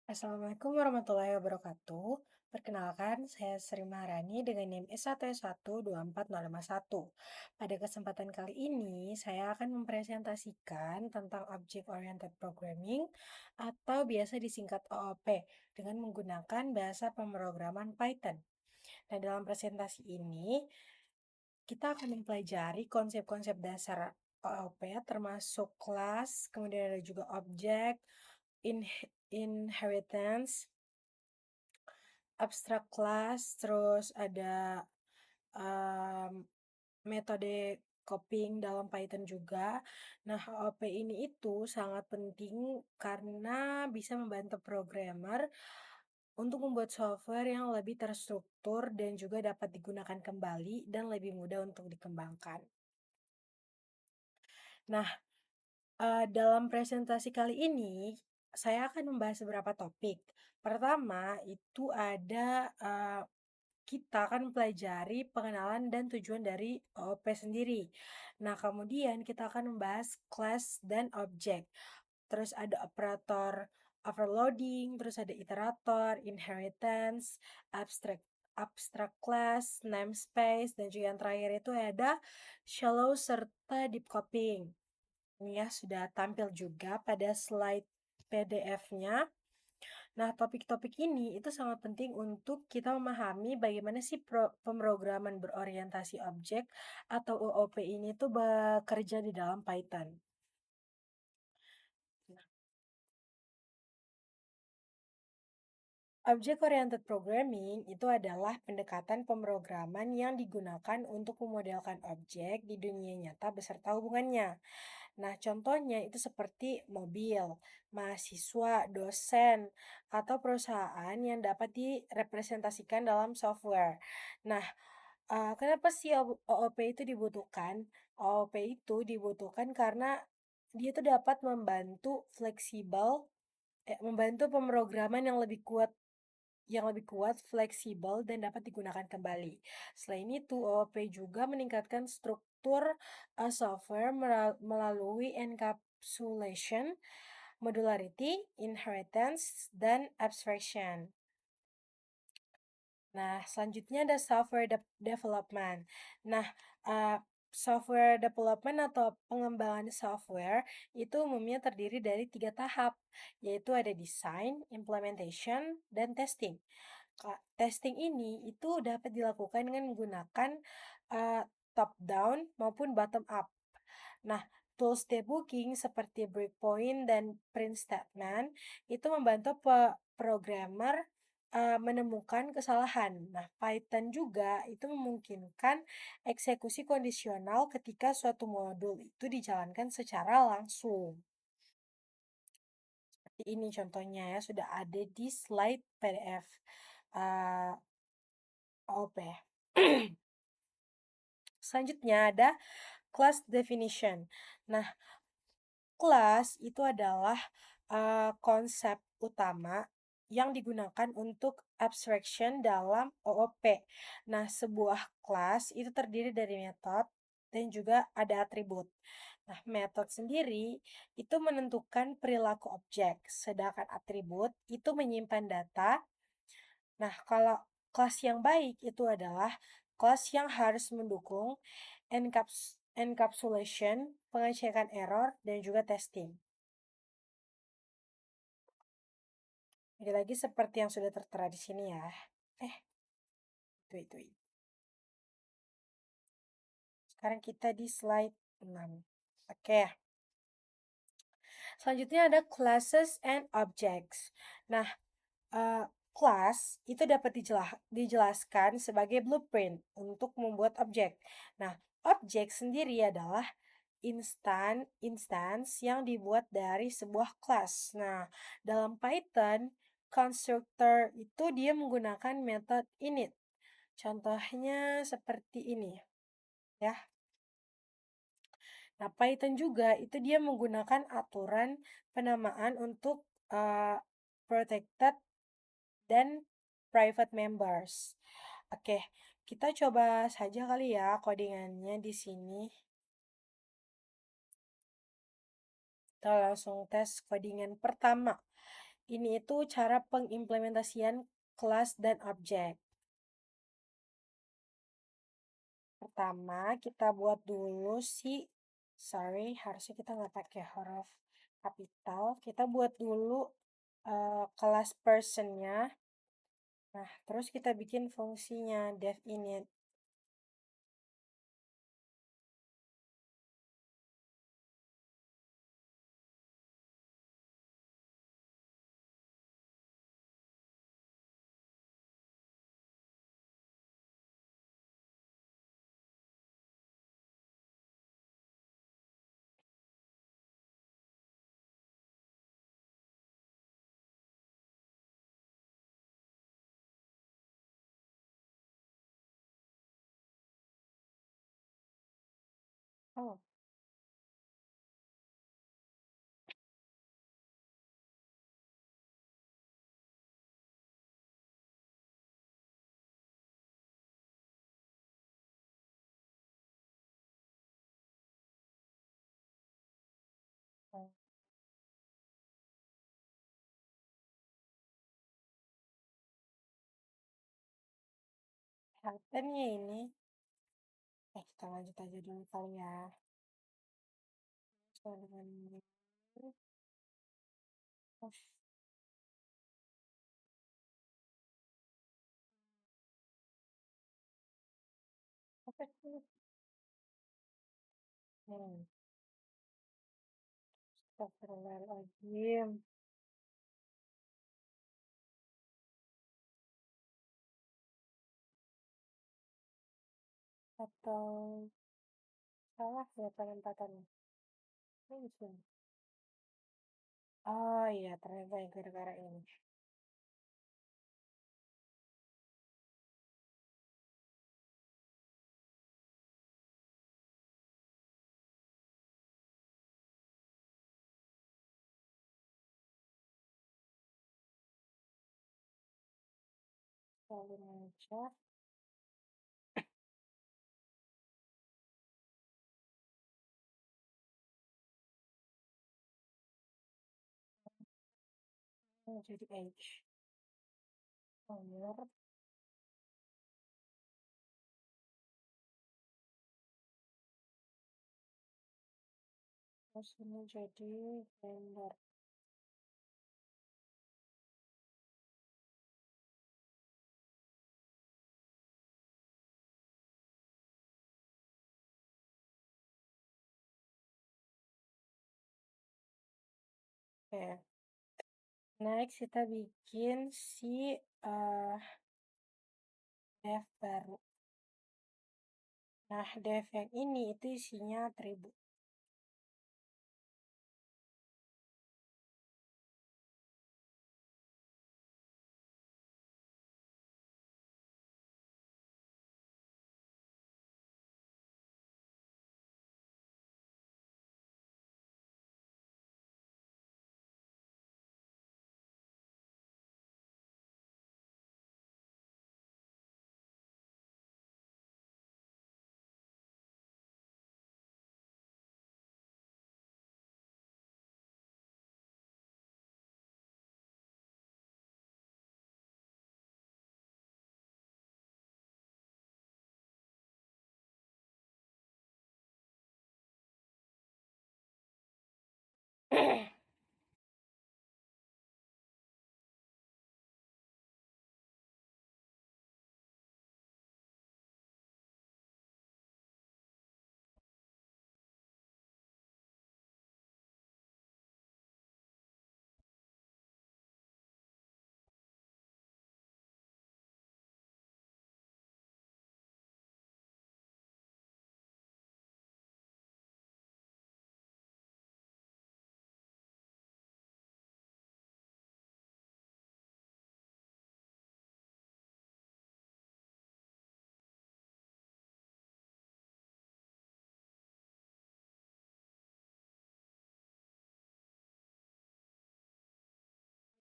Assalamualaikum warahmatullahi wabarakatuh. Perkenalkan, saya Sri Maharani dengan NIM S1S12401. Pada kesempatan kali ini, saya akan mempresentasikan tentang Object Oriented Programming atau biasa disingkat OOP dengan menggunakan bahasa pemrograman Python. Nah, dalam presentasi ini, kita akan mempelajari konsep-konsep dasar OOP termasuk kelas, kemudian ada juga objek, inheritance, abstract class, terus ada metode copying dalam Python juga. Nah, OOP ini itu sangat penting karena bisa membantu programmer untuk membuat software yang lebih terstruktur dan juga dapat digunakan kembali dan lebih mudah untuk dikembangkan. Nah, dalam presentasi kali ini, saya akan membahas beberapa topik. Pertama, itu ada kita akan mempelajari pengenalan dan tujuan dari OOP sendiri. Nah, kemudian kita akan membahas class dan objek. Terus ada operator overloading, terus ada iterator, inheritance, abstract abstract class, namespace, dan juga yang terakhir itu ada shallow serta deep copying. Ini ya sudah tampil juga pada slide PDF-nya. Nah, topik-topik ini itu sangat penting untuk kita memahami bagaimana sih pemrograman berorientasi objek atau OOP ini tuh bekerja di dalam Python. Object Oriented Programming itu adalah pendekatan pemrograman yang digunakan untuk memodelkan objek di dunia nyata beserta hubungannya. Nah, contohnya itu seperti mobil, mahasiswa, dosen, atau perusahaan yang dapat direpresentasikan dalam software. Nah, kenapa sih OOP itu dibutuhkan? OOP itu dibutuhkan karena dia itu dapat membantu pemrograman yang lebih kuat, fleksibel, dan dapat digunakan kembali. Selain itu, OOP juga meningkatkan struktur software melalui encapsulation, modularity, inheritance, dan abstraction. Nah, selanjutnya ada software development. Nah, software development atau pengembangan software itu umumnya terdiri dari 3 tahap, yaitu ada design, implementation, dan testing. Testing ini itu dapat dilakukan dengan menggunakan top down maupun bottom up. Nah, tools debugging seperti breakpoint dan print statement itu membantu programmer menemukan kesalahan. Nah, Python juga itu memungkinkan eksekusi kondisional ketika suatu modul itu dijalankan secara langsung. Seperti ini contohnya ya, sudah ada di slide PDF OP. Selanjutnya ada class definition. Nah, kelas itu adalah konsep utama yang digunakan untuk abstraction dalam OOP. Nah, sebuah kelas itu terdiri dari metode dan juga ada atribut. Nah, metode sendiri itu menentukan perilaku objek, sedangkan atribut itu menyimpan data. Nah, kalau kelas yang baik itu adalah kelas yang harus mendukung encapsulation, pengecekan error, dan juga testing. Lagi-lagi seperti yang sudah tertera di sini ya. Itu. Sekarang kita di slide 6. Oke. Selanjutnya ada classes and objects. Nah, class itu dapat dijelaskan sebagai blueprint untuk membuat objek. Nah, objek sendiri adalah instance yang dibuat dari sebuah kelas. Nah, dalam Python, constructor itu dia menggunakan metode init. Contohnya seperti ini, ya. Nah, Python juga itu dia menggunakan aturan penamaan untuk protected dan private members. Oke, kita coba saja kali ya codingannya di sini. Kita langsung tes codingan pertama, Ini itu cara pengimplementasian kelas dan objek. Pertama, kita buat dulu harusnya kita nggak pakai huruf kapital. Kita buat dulu kelas personnya. Nah, terus kita bikin fungsinya def init. Oh, oh, patternnya ini. Kita lanjut aja dulu kali ya. Sesuai dengan ini. Oh, apa sih? Astagfirullahaladzim. Atau salah ya penempatannya. Ini sih. Oh iya, ternyata ya gara-gara ini. Salin aja. Jadi H. Nomor. Terus ini jadi gender. Oke. Next kita bikin si eh def baru. Nah, def yang ini itu isinya atribut.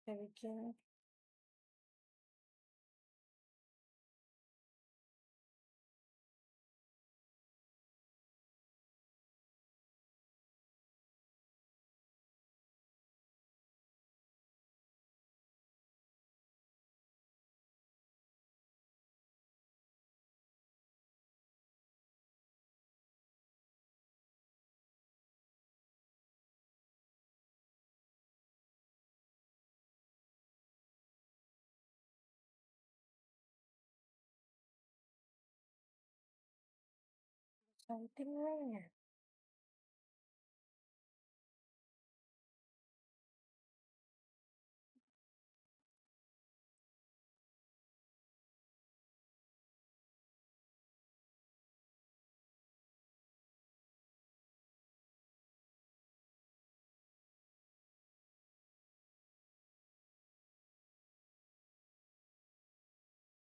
Kita bikin Something.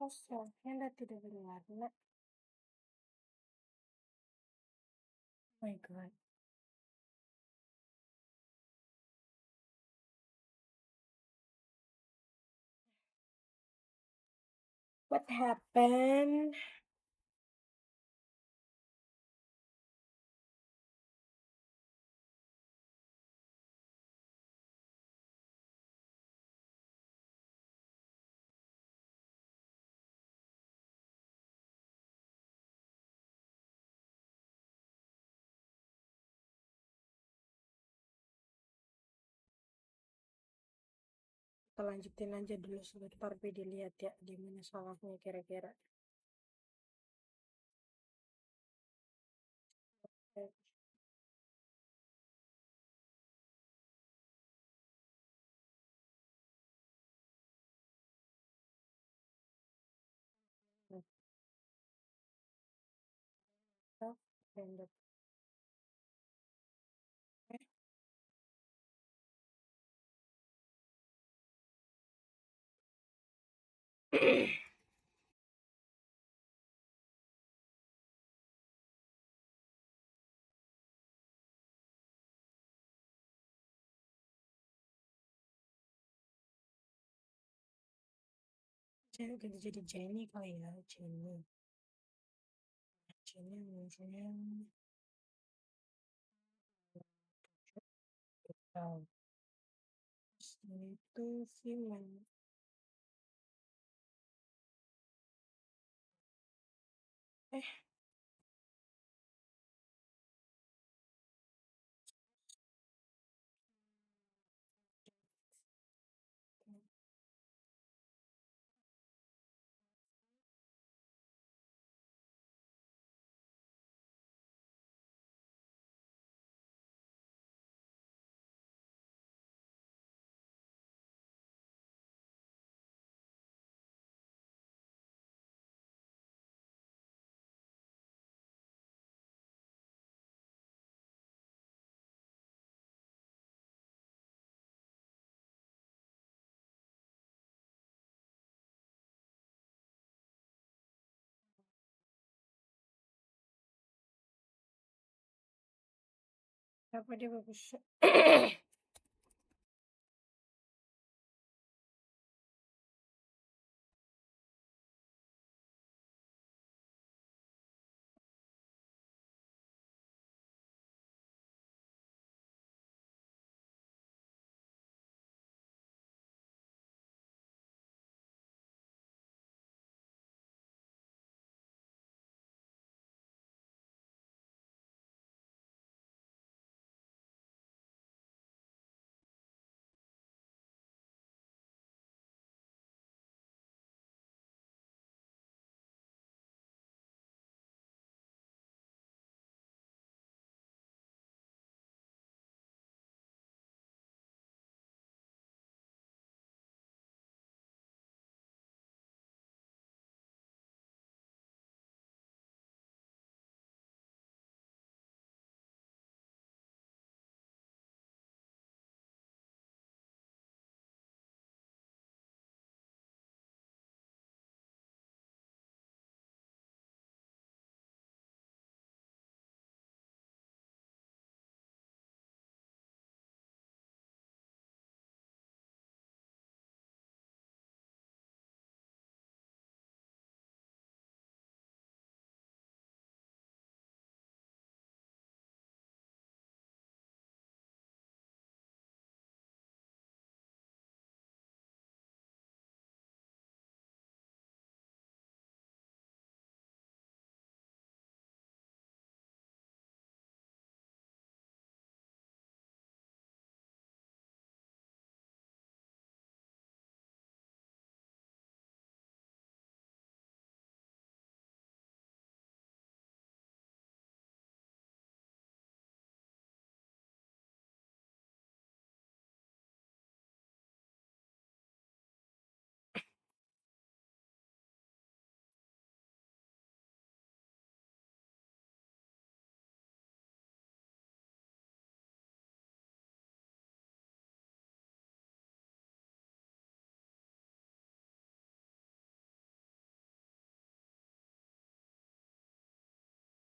Kosong, Anda tidak berwarna. Oh my god. What happened? Kita lanjutin aja dulu sebentar, biar dilihat ya di mana salahnya kira-kira. Oke. Random. Saya ganti jadi Jenny kali ya, Jenny. Jenny munculnya tahu. Ini tuh film. Eh, apa dia bagus?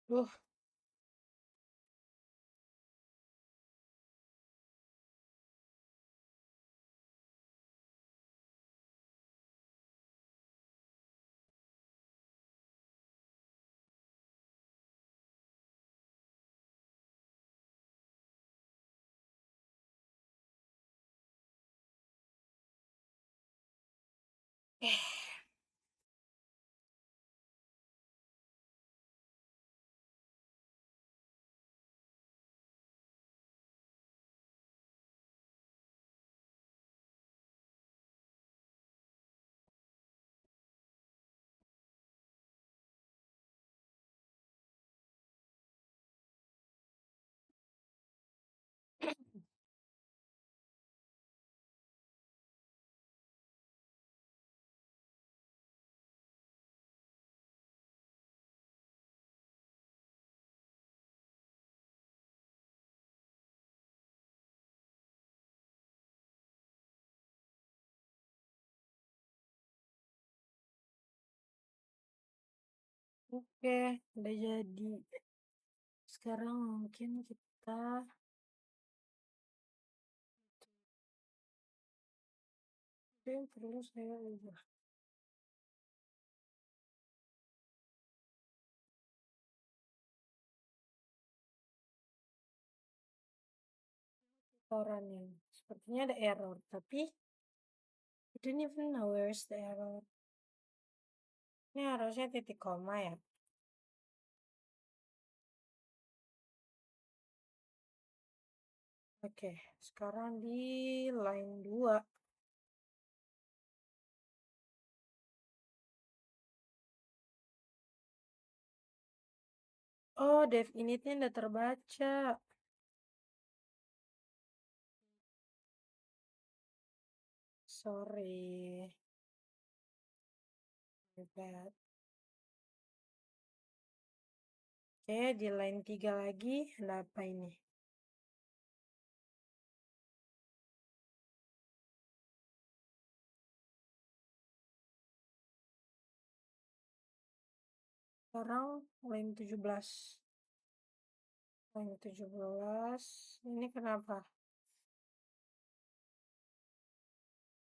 Duh, oke, udah jadi. Sekarang mungkin kita ada yang perlu saya ubah. Koran yang sepertinya ada error, tapi I don't even know where's the error. Ini harusnya titik koma ya. Oke, sekarang di line 2. Oh, dev initnya udah terbaca. Sorry. My bad. Oke, di line 3 lagi. Ada apa ini? Sekarang line 17. Line 17. Ini kenapa?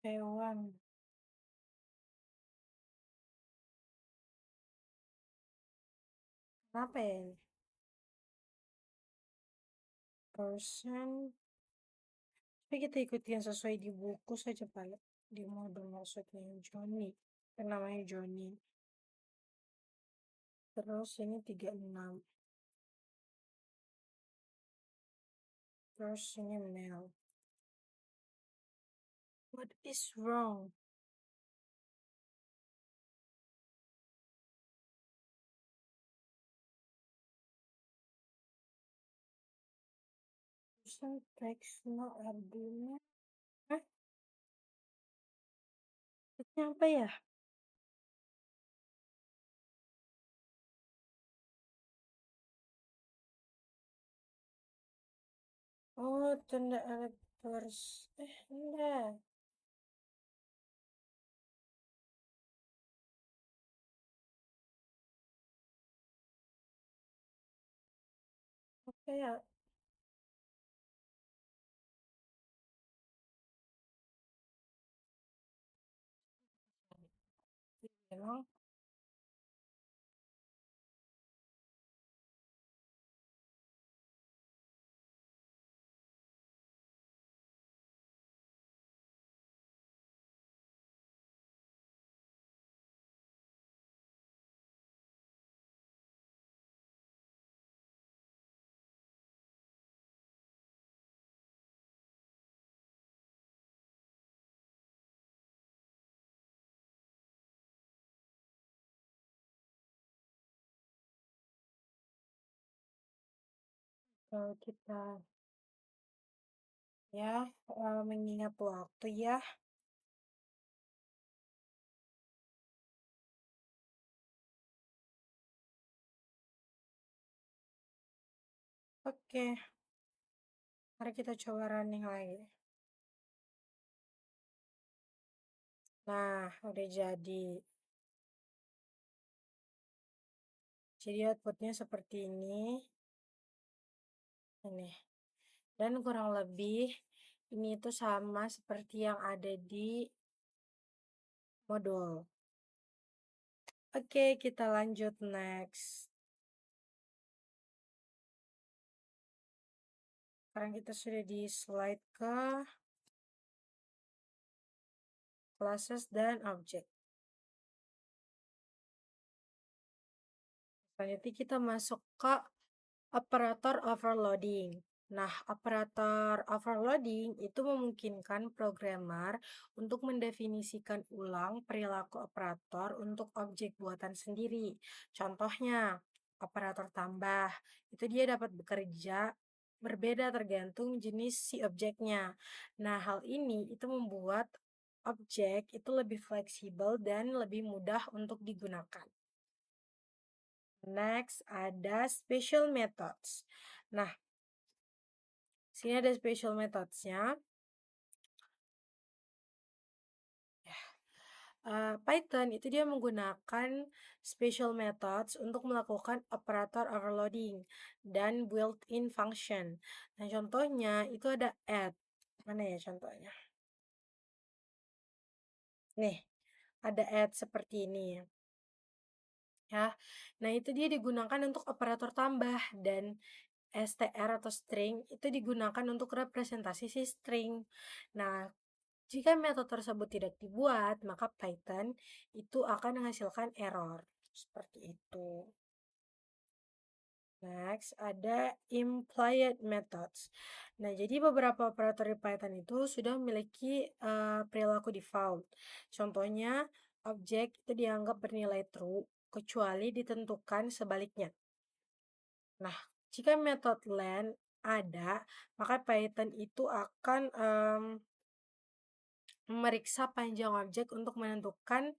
Hewan. Kenapa ya ini? Person. Tapi kita ikuti yang sesuai di buku saja paling. Di model maksudnya Johnny. Kan namanya Johnny. Terus ini 36. Terus ini Mel. What is wrong? Person text no argument. Hah? Ini apa ya? Oh, tanda ada enggak. Apa ya? Memang kalau kita ya mengingat waktu ya. Oke, mari kita coba running lagi. Nah, udah jadi. Jadi outputnya seperti ini. Dan kurang lebih ini itu sama seperti yang ada di modul. Oke, kita lanjut next. Sekarang kita sudah di slide ke classes dan object. Selanjutnya kita masuk ke operator overloading. Nah, operator overloading itu memungkinkan programmer untuk mendefinisikan ulang perilaku operator untuk objek buatan sendiri. Contohnya, operator tambah, itu dia dapat bekerja berbeda tergantung jenis si objeknya. Nah, hal ini itu membuat objek itu lebih fleksibel dan lebih mudah untuk digunakan. Next, ada special methods. Nah, sini ada special methods-nya. Python itu dia menggunakan special methods untuk melakukan operator overloading dan built-in function. Nah, contohnya itu ada add. Mana ya contohnya? Nih, ada add seperti ini ya. Nah, itu dia digunakan untuk operator tambah dan str atau string itu digunakan untuk representasi si string. Nah, jika metode tersebut tidak dibuat, maka Python itu akan menghasilkan error. Seperti itu. Next, ada implied methods. Nah, jadi beberapa operator di Python itu sudah memiliki perilaku default. Contohnya, objek itu dianggap bernilai true, kecuali ditentukan sebaliknya. Nah, jika metode len ada, maka Python itu akan memeriksa panjang objek untuk menentukan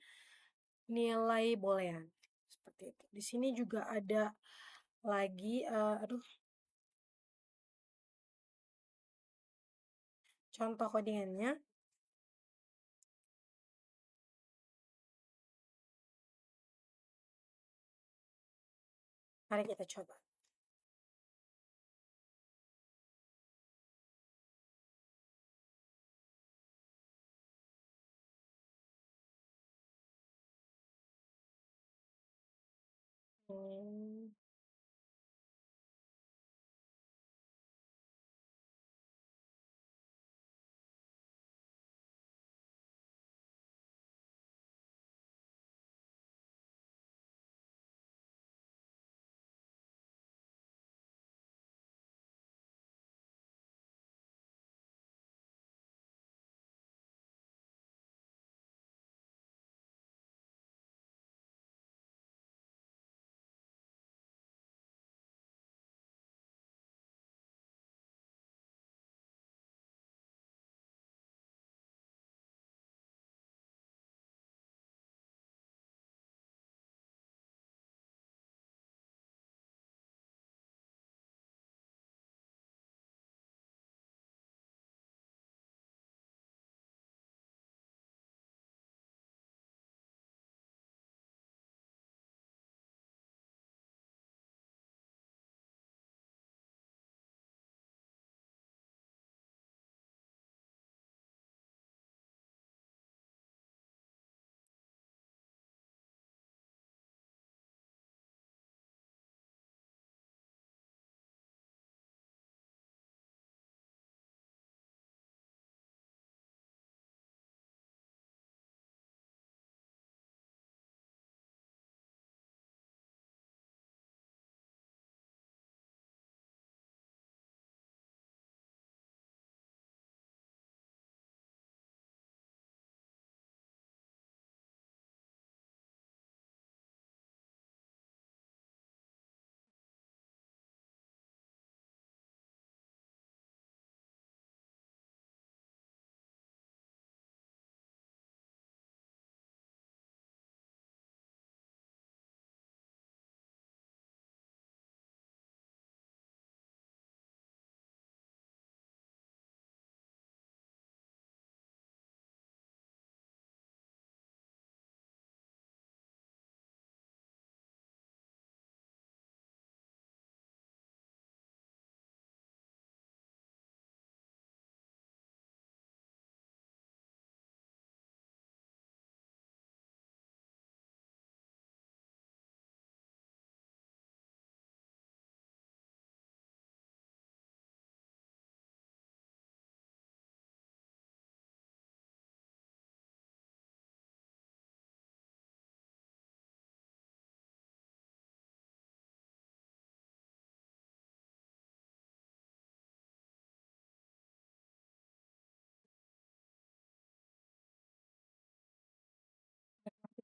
nilai boolean. Seperti itu. Di sini juga ada lagi, contoh codingannya. Mari kita coba. Hmm.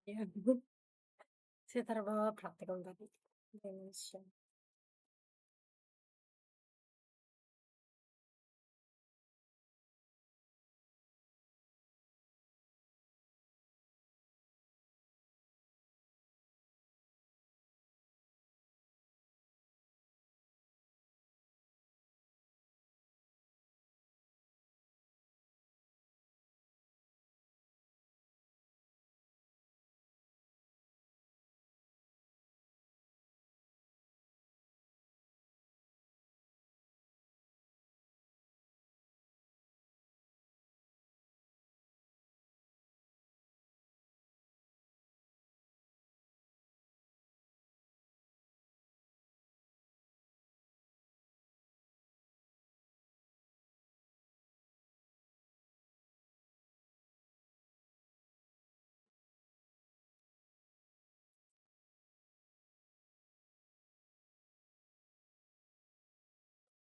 Iya, saya terbawa praktikum tadi. Dimension.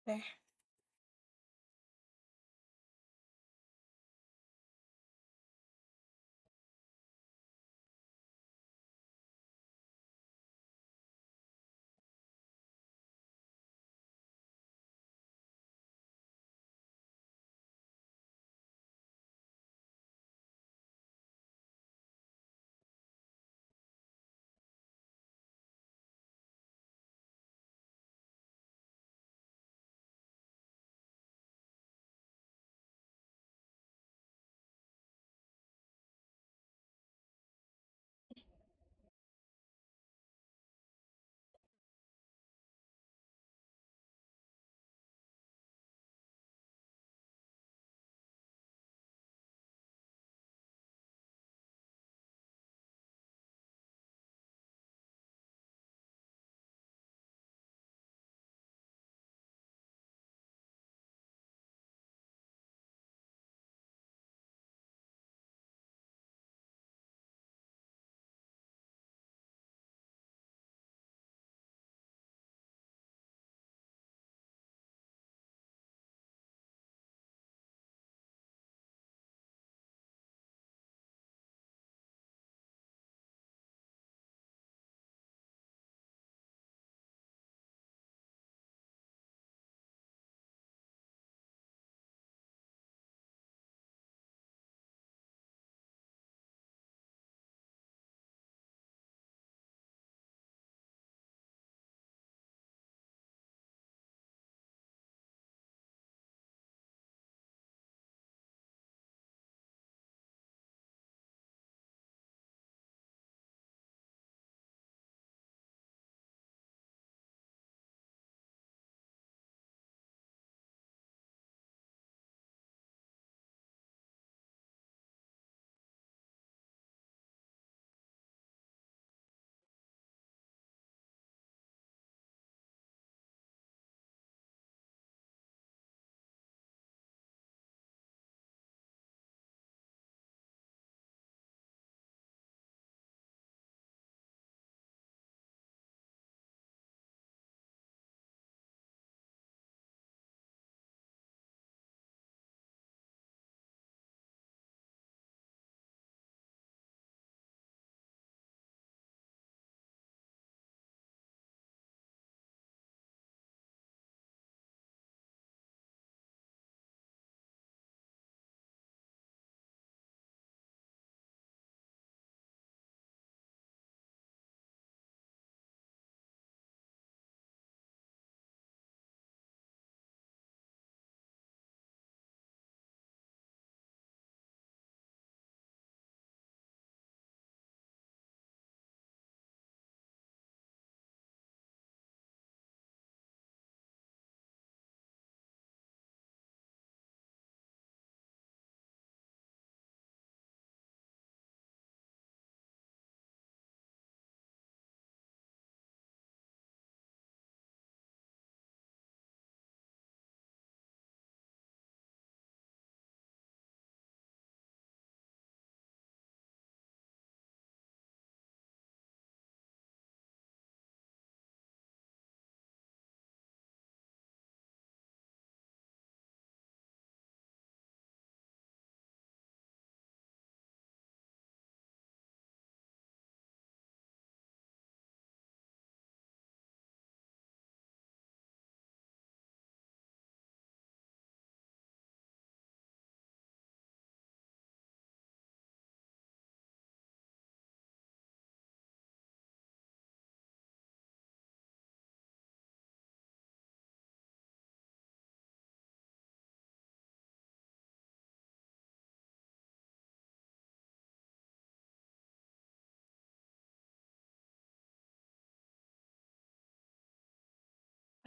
Oke.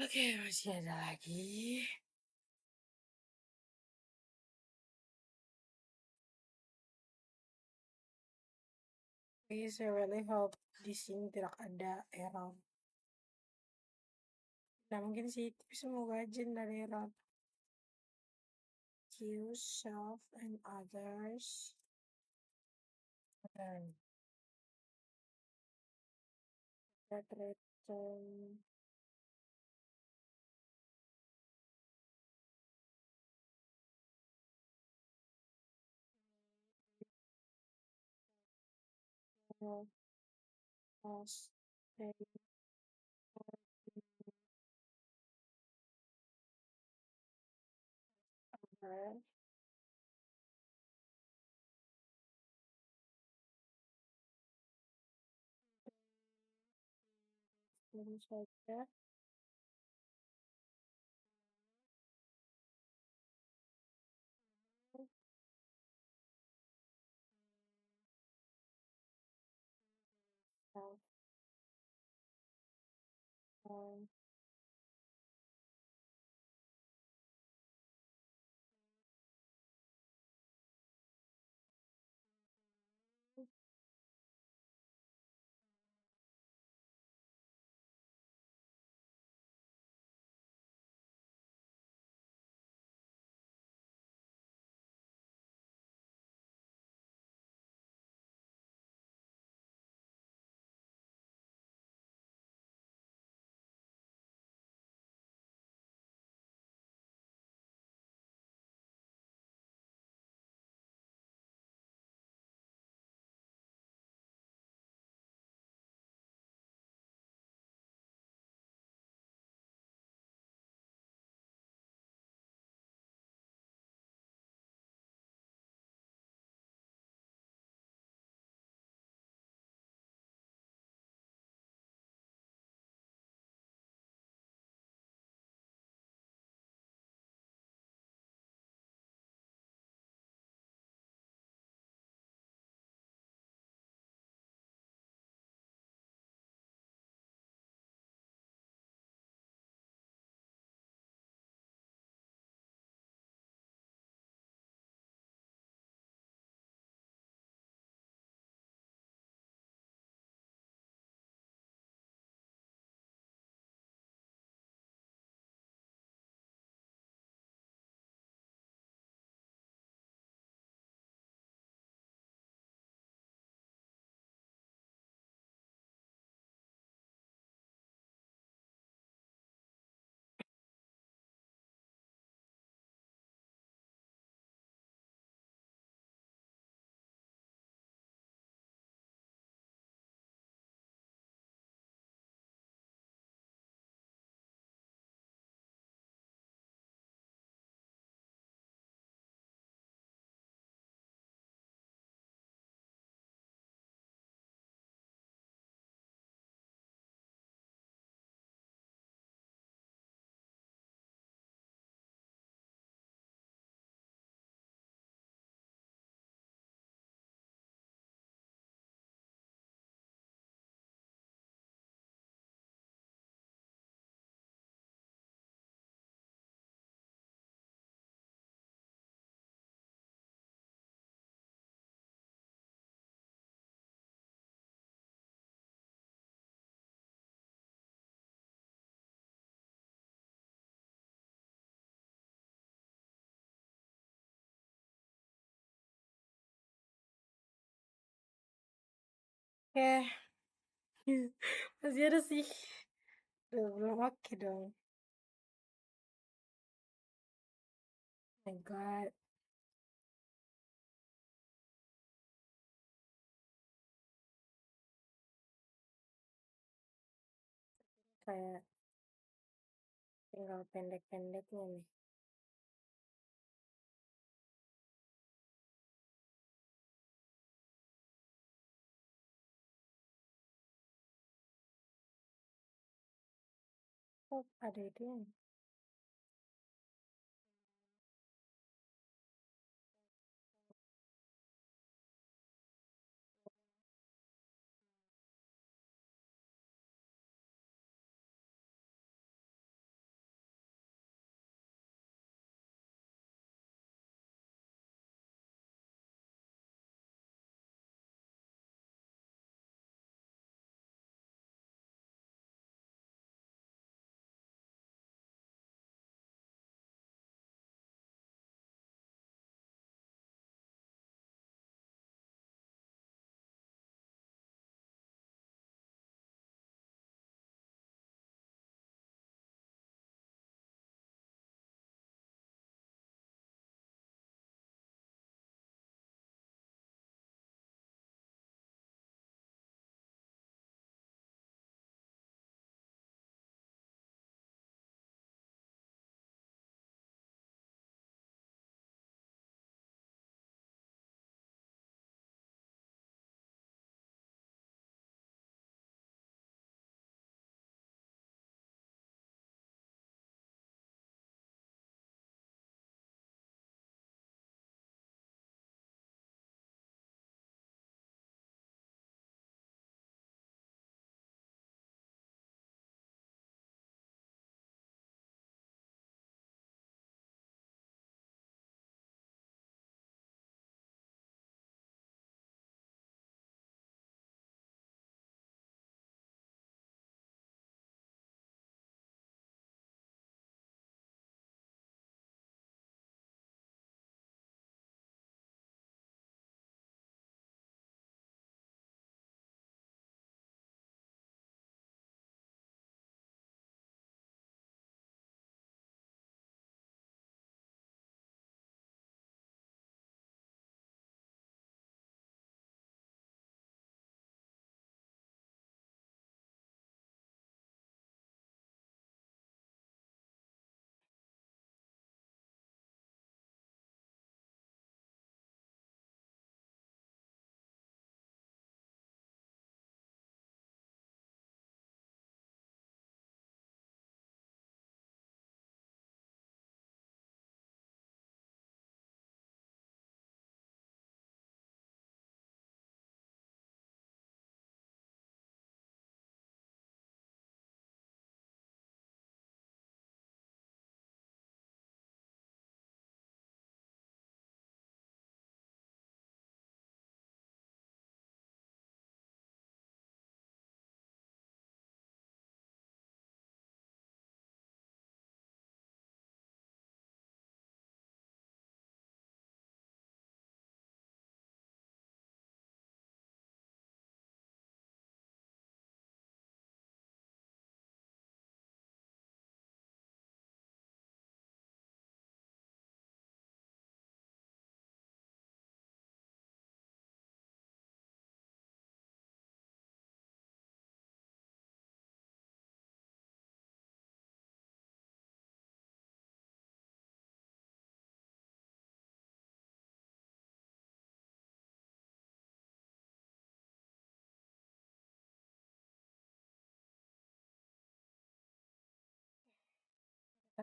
Oke, masih ada lagi. Please, I really hope di sini tidak ada error. Nah, mungkin sih, tapi semoga aja nggak ada error. Yourself and others. And that return. Us. They are. Tentu saja. Self and oke. Masih ada sih. Belum oke dong. My God. Kayak tinggal pendek-pendeknya nih. Oh, ada itu ya.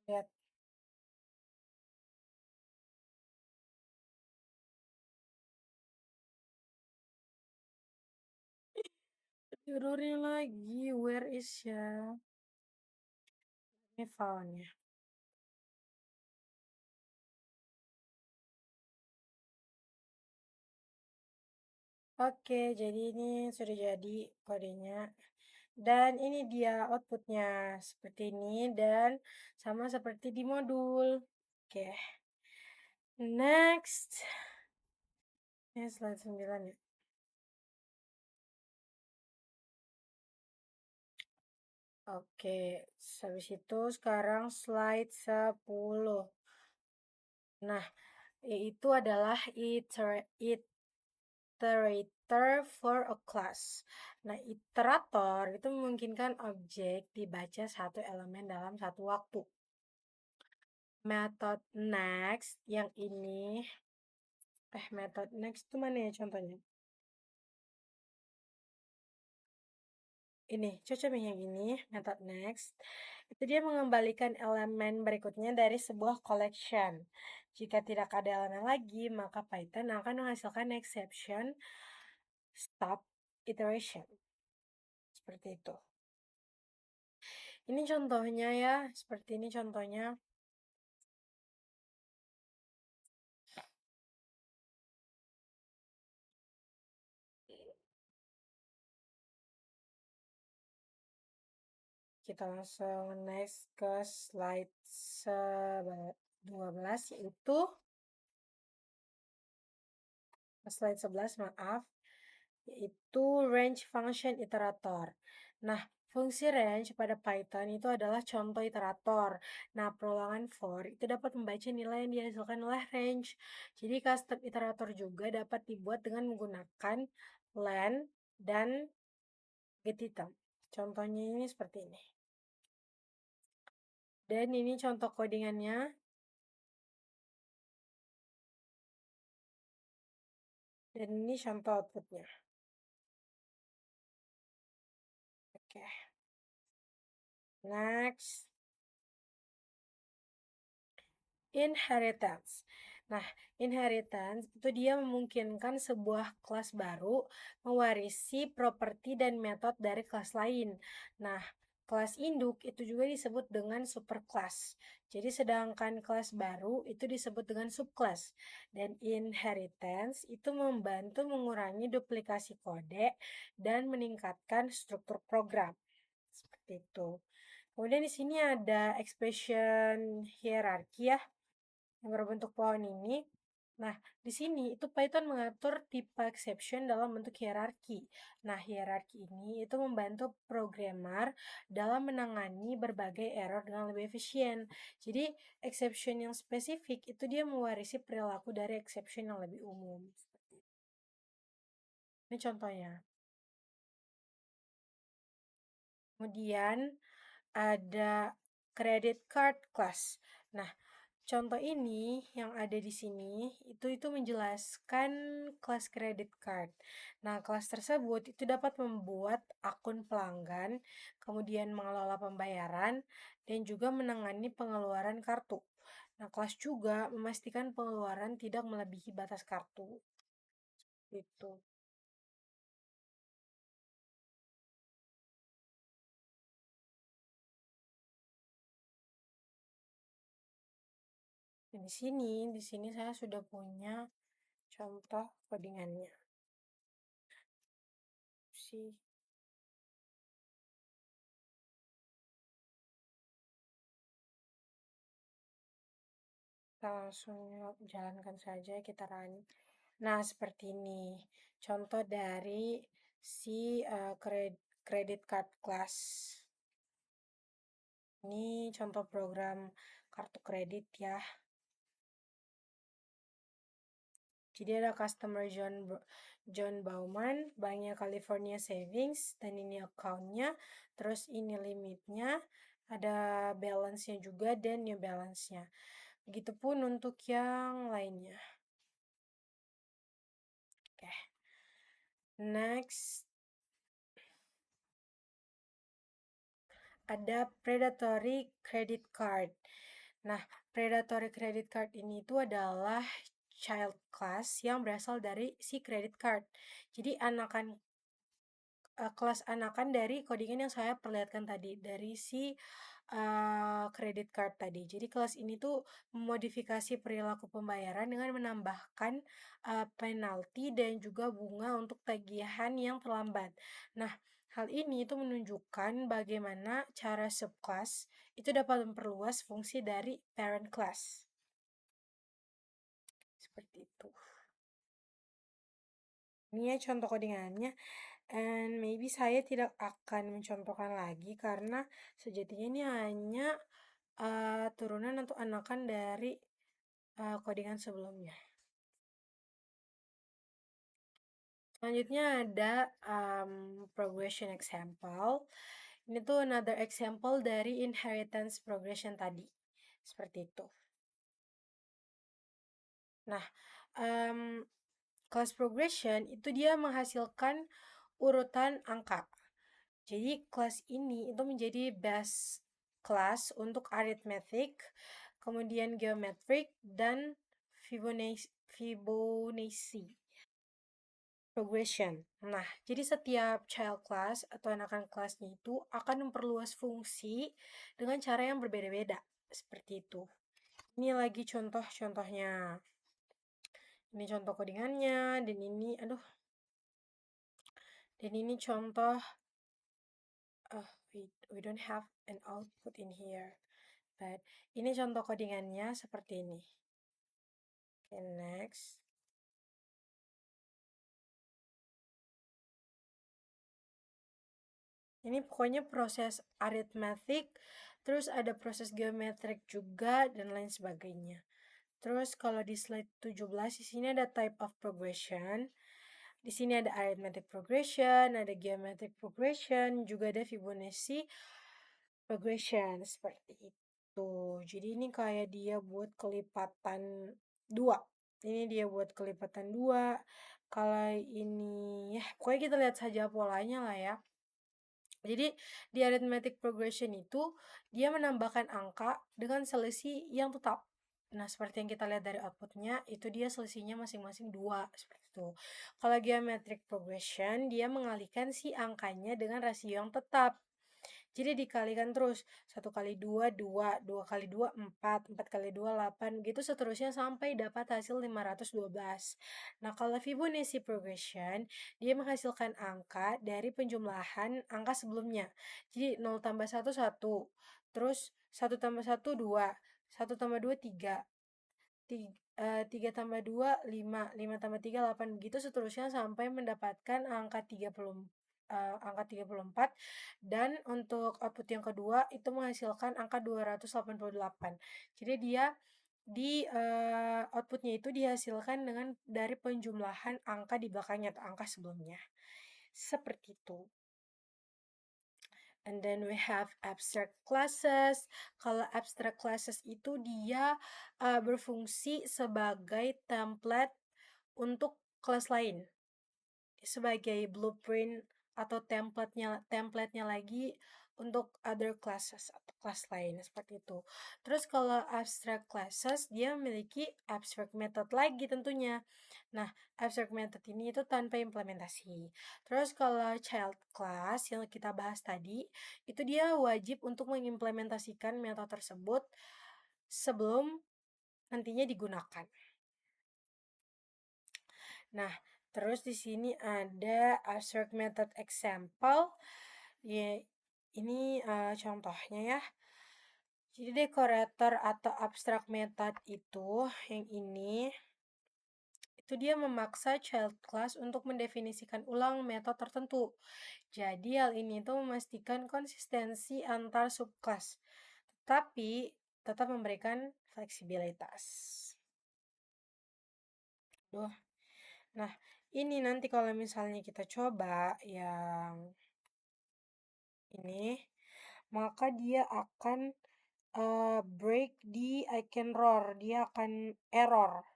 Lihat, errornya lagi. Where is ya? Ini filenya. Oke, jadi ini sudah jadi kodenya. Dan ini dia outputnya. Seperti ini dan sama seperti di modul. Oke, next. Ini slide 9 ya. Oke, habis itu sekarang slide 10. Nah, itu adalah iterator for a class. Nah, iterator itu memungkinkan objek dibaca satu elemen dalam satu waktu. Method next yang ini, method next itu mana ya contohnya? Ini, cocok nih yang ini, method next. Itu dia mengembalikan elemen berikutnya dari sebuah collection. Jika tidak ada elemen lagi, maka Python akan menghasilkan exception stop iteration. Seperti itu. Ini contohnya ya, seperti ini contohnya. Kita langsung next ke slide 12, yaitu slide 11, maaf, yaitu range function iterator. Nah, fungsi range pada Python itu adalah contoh iterator. Nah, perulangan for itu dapat membaca nilai yang dihasilkan oleh range. Jadi, custom iterator juga dapat dibuat dengan menggunakan len dan getitem. Contohnya ini seperti ini. Dan ini contoh codingannya. Dan ini contoh outputnya. Oke. Next. Inheritance. Nah, inheritance itu dia memungkinkan sebuah kelas baru mewarisi properti dan metode dari kelas lain. Nah, kelas induk itu juga disebut dengan superclass. Jadi sedangkan kelas baru itu disebut dengan subclass. Dan inheritance itu membantu mengurangi duplikasi kode dan meningkatkan struktur program. Seperti itu. Kemudian di sini ada expression hierarki ya yang berbentuk pohon ini. Nah, di sini itu Python mengatur tipe exception dalam bentuk hierarki. Nah, hierarki ini itu membantu programmer dalam menangani berbagai error dengan lebih efisien. Jadi, exception yang spesifik itu dia mewarisi perilaku dari exception yang lebih umum. Ini contohnya. Kemudian ada credit card class. Nah, contoh ini yang ada di sini itu menjelaskan kelas credit card. Nah, kelas tersebut itu dapat membuat akun pelanggan, kemudian mengelola pembayaran dan juga menangani pengeluaran kartu. Nah, kelas juga memastikan pengeluaran tidak melebihi batas kartu. Itu. Dan di sini saya sudah punya contoh codingannya. Si Kita langsung jalankan saja, kita run. Nah, seperti ini. Contoh dari si credit card class. Ini contoh program kartu kredit ya. Jadi ada customer John Bauman, banknya California Savings, dan ini accountnya, terus ini limitnya, ada balance-nya juga, dan new balance-nya. Begitupun untuk yang lainnya. Oke. Next, ada predatory credit card. Nah, predatory credit card ini itu adalah child class yang berasal dari si credit card. Jadi kelas anakan dari codingan yang saya perlihatkan tadi, dari si credit card tadi. Jadi kelas ini tuh memodifikasi perilaku pembayaran dengan menambahkan penalti dan juga bunga untuk tagihan yang terlambat. Nah, hal ini itu menunjukkan bagaimana cara subclass itu dapat memperluas fungsi dari parent class. Seperti itu. Ini ya contoh codingannya. And maybe saya tidak akan mencontohkan lagi karena sejatinya ini hanya turunan atau anakan dari codingan sebelumnya. Selanjutnya ada progression example. Ini tuh another example dari inheritance progression tadi. Seperti itu. Nah, class progression itu dia menghasilkan urutan angka. Jadi kelas ini itu menjadi base class untuk arithmetic, kemudian geometric, dan Fibonacci progression. Nah, jadi setiap child class atau anakan kelasnya itu akan memperluas fungsi dengan cara yang berbeda-beda. Seperti itu. Ini lagi contoh-contohnya. Ini contoh codingannya, dan ini, dan ini contoh, we don't have an output in here. But ini contoh codingannya seperti ini. Okay, next. Ini pokoknya proses arithmetic, terus ada proses geometrik juga, dan lain sebagainya. Terus kalau di slide 17, di sini ada type of progression. Di sini ada arithmetic progression, ada geometric progression, juga ada Fibonacci progression, seperti itu. Jadi ini kayak dia buat kelipatan 2. Ini dia buat kelipatan 2. Kalau ini, ya pokoknya kita lihat saja polanya lah ya. Jadi di arithmetic progression itu dia menambahkan angka dengan selisih yang tetap. Nah, seperti yang kita lihat dari outputnya, itu dia selisihnya masing-masing 2, seperti itu. Kalau geometric progression, dia mengalihkan si angkanya dengan rasio yang tetap. Jadi dikalikan terus, 1 kali 2, 2, 2 kali 2, 4, 4 kali 2, 8, gitu seterusnya sampai dapat hasil 512. Nah, kalau Fibonacci progression, dia menghasilkan angka dari penjumlahan angka sebelumnya. Jadi 0 tambah 1, 1. Terus 1 tambah 1, 2. 1 tambah 2, 3. 3 tambah 2, 5. 5 tambah 3, 8. Begitu seterusnya sampai mendapatkan angka 34. Dan untuk output yang kedua itu menghasilkan angka 288. Jadi dia di outputnya itu dihasilkan dengan dari penjumlahan angka di belakangnya atau angka sebelumnya. Seperti itu. And then we have abstract classes. Kalau abstract classes itu dia berfungsi sebagai template untuk kelas lain, sebagai blueprint atau template-nya lagi untuk other classes atau kelas lain seperti itu. Terus kalau abstract classes dia memiliki abstract method lagi tentunya. Nah, abstract method ini itu tanpa implementasi. Terus kalau child class yang kita bahas tadi, itu dia wajib untuk mengimplementasikan metode tersebut sebelum nantinya digunakan. Nah, terus di sini ada abstract method example. Ya, ini contohnya ya. Jadi dekorator atau abstract method itu yang ini itu dia memaksa child class untuk mendefinisikan ulang metode tertentu. Jadi hal ini itu memastikan konsistensi antar subclass, tetapi tetap memberikan fleksibilitas. Duh. Nah, ini nanti kalau misalnya kita coba yang ini, maka dia akan break di eigenerror, dia akan error.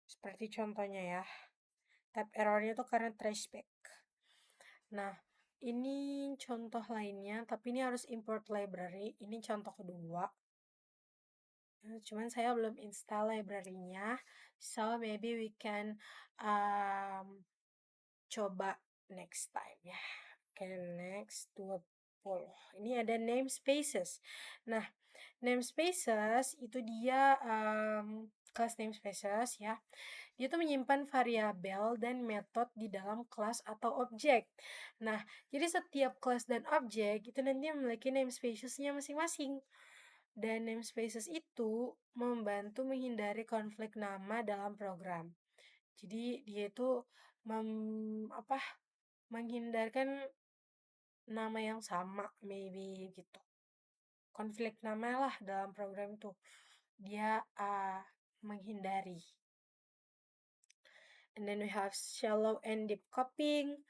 Seperti contohnya ya. Tab errornya itu karena tracebacks. Nah, ini contoh lainnya, tapi ini harus import library. Ini contoh kedua. Cuman saya belum install library-nya, so maybe we can um, coba next time ya. Oke, next 20. Ini ada namespaces. Nah, namespaces itu dia kelas namespaces ya. Dia tuh menyimpan variabel dan metode di dalam kelas atau objek. Nah, jadi setiap kelas dan objek itu nanti memiliki namespacesnya masing-masing. Dan namespaces itu membantu menghindari konflik nama dalam program. Jadi dia itu apa menghindarkan nama yang sama maybe gitu. Konflik nama lah dalam program itu. Dia menghindari. And then we have shallow and deep copying.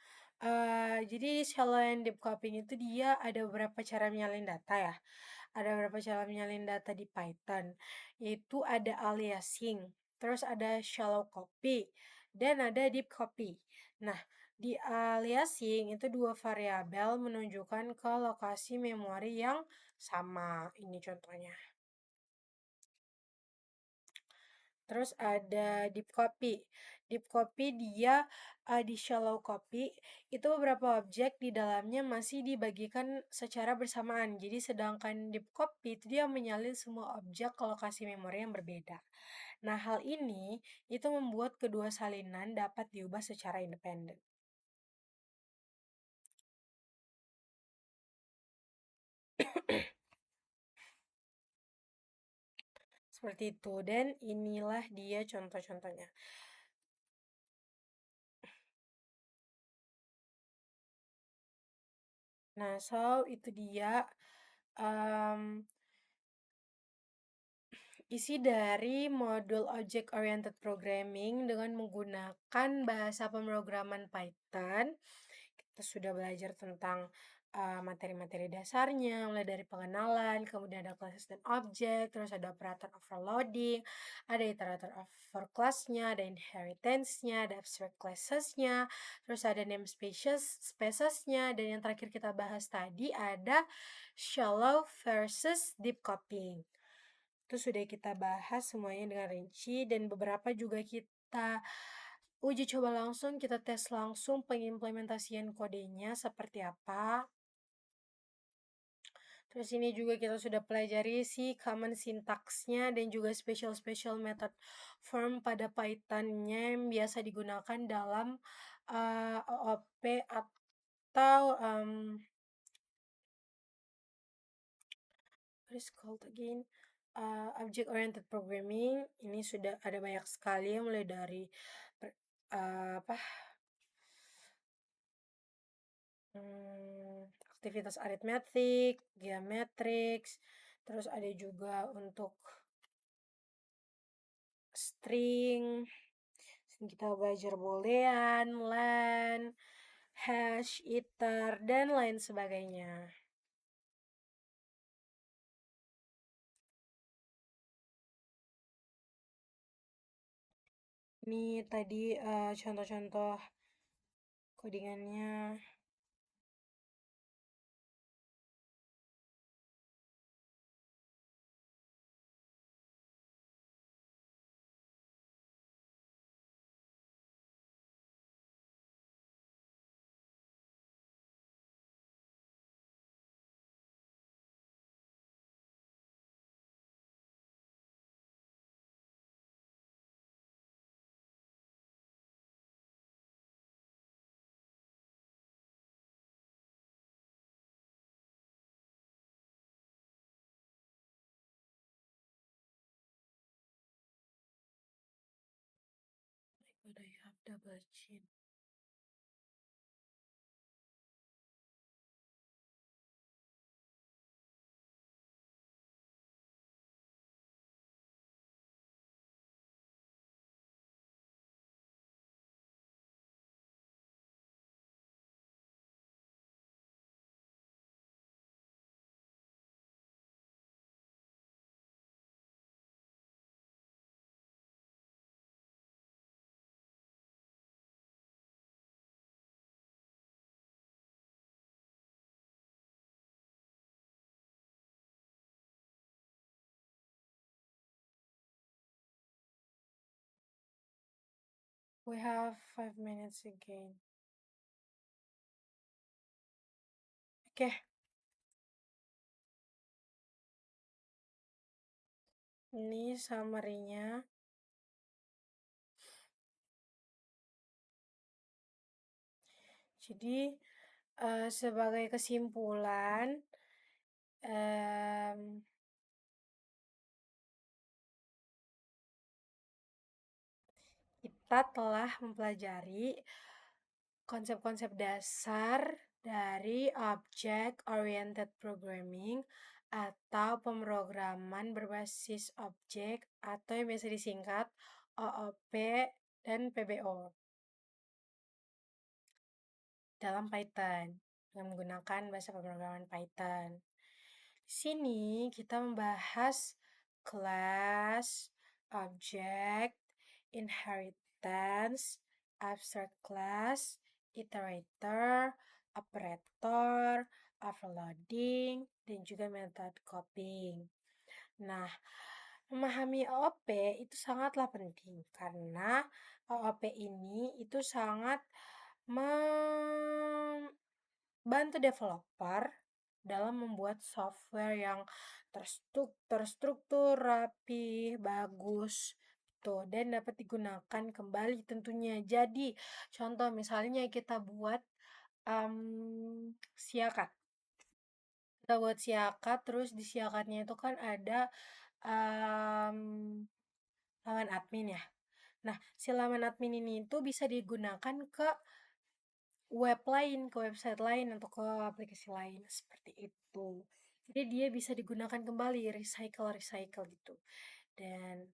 Jadi shallow and deep copying itu dia ada beberapa cara menyalin data ya. Ada beberapa cara menyalin data di Python. Yaitu ada aliasing, terus ada shallow copy, dan ada deep copy. Nah, di aliasing itu dua variabel menunjukkan ke lokasi memori yang sama. Ini contohnya. Terus ada deep copy. Deep copy dia di shallow copy itu beberapa objek di dalamnya masih dibagikan secara bersamaan. Jadi sedangkan deep copy itu dia menyalin semua objek ke lokasi memori yang berbeda. Nah, hal ini itu membuat kedua salinan dapat diubah secara independen. Seperti itu, dan inilah dia contoh-contohnya. Nah, so itu dia isi dari modul Object Oriented Programming dengan menggunakan bahasa pemrograman Python. Kita sudah belajar tentang materi-materi dasarnya, mulai dari pengenalan, kemudian ada classes dan object, terus ada operator overloading, ada iterator overclass-nya, ada inheritance-nya, ada abstract classesnya, terus ada namespaces-nya, dan yang terakhir kita bahas tadi ada shallow versus deep copying. Itu sudah kita bahas semuanya dengan rinci, dan beberapa juga kita uji coba langsung, kita tes langsung pengimplementasian kodenya seperti apa. Terus ini juga kita sudah pelajari si common syntax-nya dan juga special method form pada Python-nya yang biasa digunakan dalam OOP atau what is called again? Object Oriented Programming. Ini sudah ada banyak sekali, mulai dari apa aktivitas aritmetik, geometrics, terus ada juga untuk string, kita belajar boolean, len, hash, iter, dan lain sebagainya. Ini tadi contoh-contoh codingannya. But I have double chin. We have 5 minutes again. Oke, ini summary-nya. Jadi, sebagai kesimpulan, em, kita telah mempelajari konsep-konsep dasar dari Object Oriented Programming atau pemrograman berbasis objek atau yang biasa disingkat OOP dan PBO dalam Python dengan menggunakan bahasa pemrograman Python. Di sini kita membahas class, object, inheritance, abstract class, iterator, operator, overloading, dan juga method copying. Nah, memahami OOP itu sangatlah penting karena OOP ini itu sangat membantu developer dalam membuat software yang terstruktur, rapi, bagus, tuh, dan dapat digunakan kembali tentunya. Jadi, contoh misalnya kita buat siakat. Kita buat siakat, terus di siakatnya itu kan ada um, laman admin ya. Nah, si laman admin ini itu bisa digunakan ke web lain, ke website lain, atau ke aplikasi lain seperti itu. Jadi dia bisa digunakan kembali, recycle gitu. Dan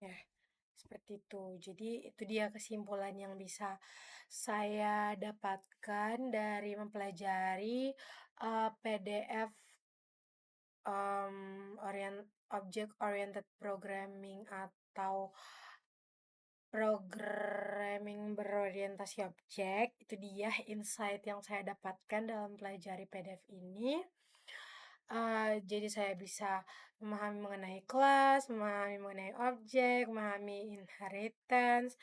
ya, seperti itu. Jadi itu dia kesimpulan yang bisa saya dapatkan dari mempelajari PDF Object Oriented Programming atau programming berorientasi objek. Itu dia insight yang saya dapatkan dalam pelajari PDF ini. Jadi saya bisa memahami mengenai kelas, memahami mengenai objek, memahami inheritance,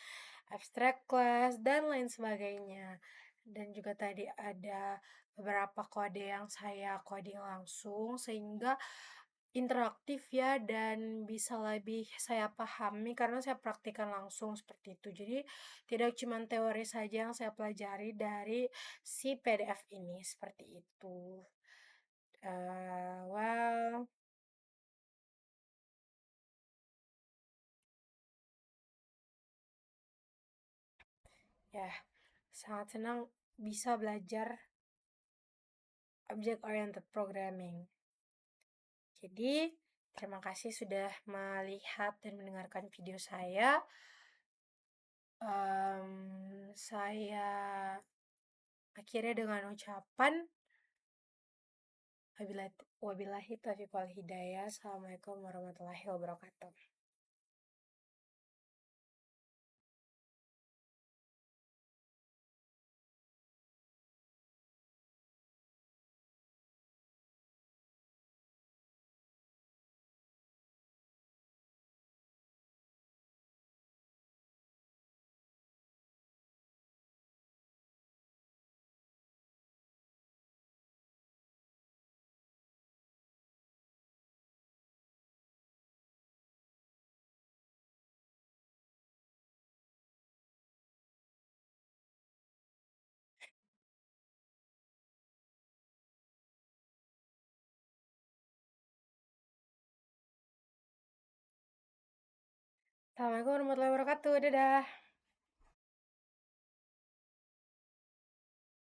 abstract class, dan lain sebagainya. Dan juga tadi ada beberapa kode yang saya coding langsung sehingga interaktif ya dan bisa lebih saya pahami karena saya praktikkan langsung seperti itu. Jadi tidak cuma teori saja yang saya pelajari dari si PDF ini seperti itu. Well, ya, sangat senang bisa belajar object oriented programming. Jadi, terima kasih sudah melihat dan mendengarkan video saya. Saya akhirnya dengan ucapan wabillahi taufiq wal hidayah. Assalamualaikum warahmatullahi wabarakatuh. Assalamualaikum warahmatullahi wabarakatuh. Dadah.